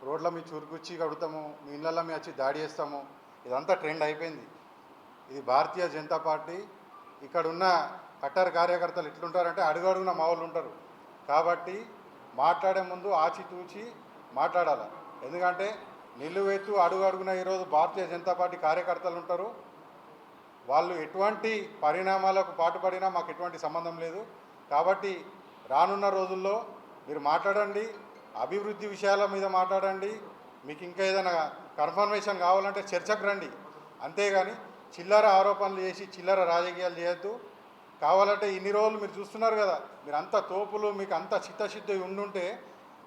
రోడ్ల మీద చురుకుచ్చి కడుతాము, మీ ఇళ్ళల్లో మేము వచ్చి దాడి చేస్తాము, ఇదంతా ట్రెండ్ అయిపోయింది. ఇది భారతీయ జనతా పార్టీ. ఇక్కడ ఉన్న కట్టర్ కార్యకర్తలు ఎట్లుంటారంటే అడుగడుగున మా వాళ్ళు ఉంటారు. కాబట్టి మాట్లాడే ముందు ఆచితూచి మాట్లాడాలి. ఎందుకంటే నిలువెత్తు అడుగడుగున ఈరోజు భారతీయ జనతా పార్టీ కార్యకర్తలు ఉంటారు. వాళ్ళు ఎటువంటి పరిణామాలకు పాటుపడినా మాకు ఎటువంటి సంబంధం లేదు. కాబట్టి రానున్న రోజుల్లో మీరు మాట్లాడండి, అభివృద్ధి విషయాల మీద మాట్లాడండి. మీకు ఇంకా ఏదైనా కన్ఫర్మేషన్ కావాలంటే చర్చకు రండి. అంతేగాని చిల్లర ఆరోపణలు చేసి చిల్లర రాజకీయాలు చేయొద్దు. కావాలంటే ఇన్ని రోజులు మీరు చూస్తున్నారు కదా, మీరు అంత తోపులు, మీకు అంత చిత్తశుద్ధి ఉండుంటే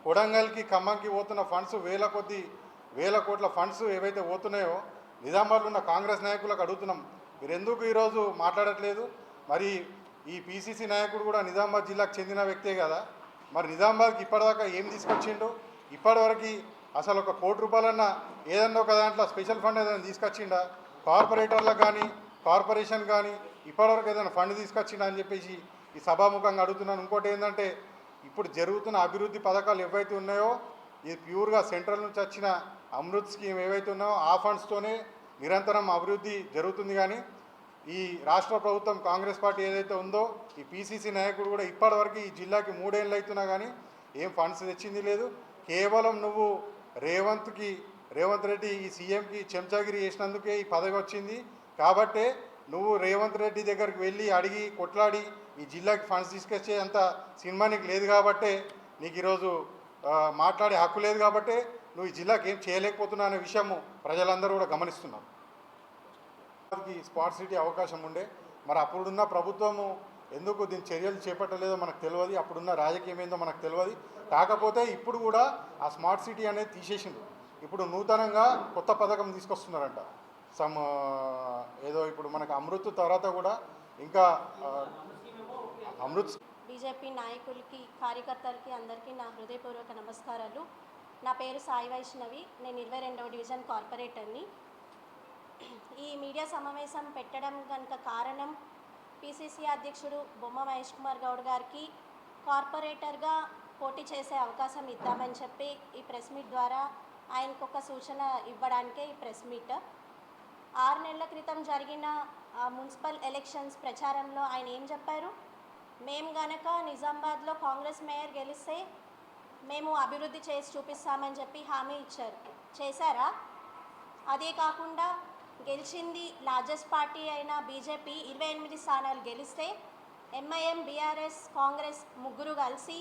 కొడంగల్కి ఖమ్మంకి పోతున్న ఫండ్స్ వేల కోట్ల ఫండ్స్ ఏవైతే పోతున్నాయో నిజామాబాద్లో ఉన్న కాంగ్రెస్ నాయకులకు అడుగుతున్నాం, మీరు ఎందుకు ఈరోజు మాట్లాడట్లేదు? మరి ఈ పీసీసీ నాయకుడు కూడా నిజామాబాద్ జిల్లాకు చెందిన వ్యక్తే కదా, మరి నిజామాబాద్కి ఇప్పటిదాకా ఏం తీసుకొచ్చిండు? ఇప్పటివరకు అసలు ఒక ₹1,00,00,000 ఏదన్నా ఒక దాంట్లో స్పెషల్ ఫండ్ ఏదైనా తీసుకొచ్చిండా? కార్పొరేటర్లకు కానీ కార్పొరేషన్ కానీ ఇప్పటివరకు ఏదైనా ఫండ్ తీసుకొచ్చిండా అని చెప్పేసి ఈ సభాముఖంగా అడుగుతున్నాను. ఇంకోటి ఏంటంటే ఇప్పుడు జరుగుతున్న అభివృద్ధి పథకాలు ఏవైతే ఉన్నాయో ఇది ప్యూర్గా సెంట్రల్ నుంచి వచ్చిన అమృత్ స్కీమ్ ఏవైతే ఉన్నాయో ఆ ఫండ్స్తోనే నిరంతరం అభివృద్ధి జరుగుతుంది. కానీ ఈ రాష్ట్ర ప్రభుత్వం కాంగ్రెస్ పార్టీ ఏదైతే ఉందో ఈ పీసీసీ నాయకుడు కూడా ఇప్పటివరకు ఈ జిల్లాకి 3 ఏళ్ళు అవుతున్నా కానీ ఏం ఫండ్స్ తెచ్చింది లేదు. కేవలం నువ్వు రేవంత్ రెడ్డి ఈ సీఎంకి చెంచాగిరి చేసినందుకే ఈ పదవి వచ్చింది. కాబట్టే నువ్వు రేవంత్ రెడ్డి దగ్గరికి వెళ్ళి అడిగి కొట్లాడి ఈ జిల్లాకి ఫండ్స్ తీసుకొచ్చే అంత సినిమా నీకు లేదు. కాబట్టే నీకు ఈరోజు మాట్లాడే హక్కు లేదు. కాబట్టే నువ్వు ఈ జిల్లాకి ఏం చేయలేకపోతున్నావు అనే విషయము ప్రజలందరూ కూడా గమనిస్తున్నారు. స్మార్ట్ సిటీ అవకాశం ఉండే, మరి అప్పుడున్న ప్రభుత్వము ఎందుకు దీని చర్యలు చేపట్టలేదో మనకు తెలియదు, అప్పుడున్న రాజకీయం ఏందో మనకు తెలియదు. కాకపోతే ఇప్పుడు కూడా ఆ స్మార్ట్ సిటీ అనేది తీసేసింది. ఇప్పుడు నూతనంగా కొత్త పథకం తీసుకొస్తున్నారంట. ఏదో ఇప్పుడు మనకు అమృత్ తర్వాత కూడా ఇంకా అమృత్. బీజేపీ నాయకులకి కార్యకర్తలకి అందరికీ నా హృదయపూర్వక నమస్కారాలు. నా పేరు సాయి వైష్ణవి, నేను 22వ డివిజన్ కార్పొరేటర్ని. ఈ మీడియా సమావేశం పెట్టడం కనుక కారణం పీసీసీ అధ్యక్షుడు బొమ్మ మహేష్ కుమార్ గౌడ్ గారికి కార్పొరేటర్గా పోటీ చేసే అవకాశం ఇద్దామని చెప్పి ఈ ప్రెస్ మీట్ ద్వారా ఆయనకు ఒక సూచన ఇవ్వడానికే ఈ ప్రెస్ మీట్. 6 నెలల క్రితం జరిగిన మున్సిపల్ ఎలక్షన్స్ ప్రచారంలో ఆయన ఏం చెప్పారు? మేము గనక నిజామాబాద్లో కాంగ్రెస్ మేయర్ గెలిస్తే మేము అభివృద్ధి చేసి చూపిస్తామని చెప్పి హామీ ఇచ్చారు. చేశారా? అదే కాకుండా గెలిచింది లార్జెస్ట్ పార్టీ అయిన బీజేపీ 28 స్థానాలు గెలిస్తే ఎంఐఎం, బీఆర్ఎస్, కాంగ్రెస్ ముగ్గురు కలిసి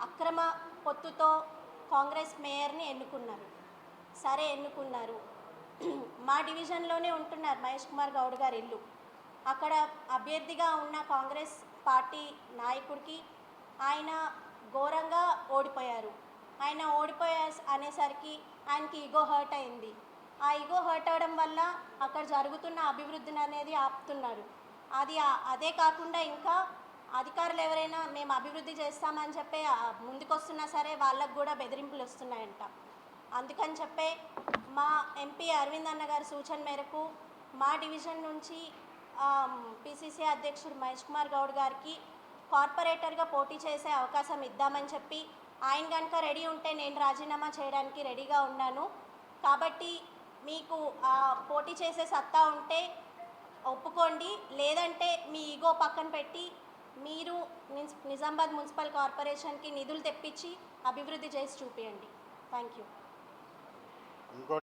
అక్రమ పొత్తుతో కాంగ్రెస్ మేయర్ని ఎన్నుకున్నారు. సరే ఎన్నుకున్నారు, మా డివిజన్లోనే ఉంటున్నారు మహేష్ కుమార్ గౌడ్ గారి ఇల్లు. అక్కడ అభ్యర్థిగా ఉన్న కాంగ్రెస్ పార్టీ నాయకుడికి ఆయన ఘోరంగా ఓడిపోయారు. ఆయన అనేసరికి ఆయనకి ఈగో హర్ట్ అయింది. ఆ ఈగో హర్ట్ అవడం వల్ల అక్కడ జరుగుతున్న అభివృద్ధిని అనేది ఆపుతున్నారు. అదే కాకుండా ఇంకా అధికారులు ఎవరైనా మేము అభివృద్ధి చేస్తామని చెప్పి ముందుకొస్తున్నా సరే వాళ్ళకు కూడా బెదిరింపులు వస్తున్నాయంట. అందుకని చెప్పే మా ఎంపీ అరవింద్ అన్న గారి సూచన మేరకు మా డివిజన్ నుంచి పీసీసీ అధ్యక్షుడు మహేష్ కుమార్ గౌడ్ గారికి కార్పొరేటర్గా పోటీ చేసే అవకాశం ఇద్దామని చెప్పి ఆయన కనుక రెడీ ఉంటే నేను రాజీనామా చేయడానికి రెడీగా ఉన్నాను. కాబట్టి మీకు పోటీ చేసే సత్తా ఉంటే ఒప్పుకోండి, లేదంటే మీ ఈగో పక్కన పెట్టి మీరు నిజామాబాద్ మున్సిపల్ కార్పొరేషన్కి నిధులు తెప్పించి అభివృద్ధి చేసి చూపించండి. Thank you.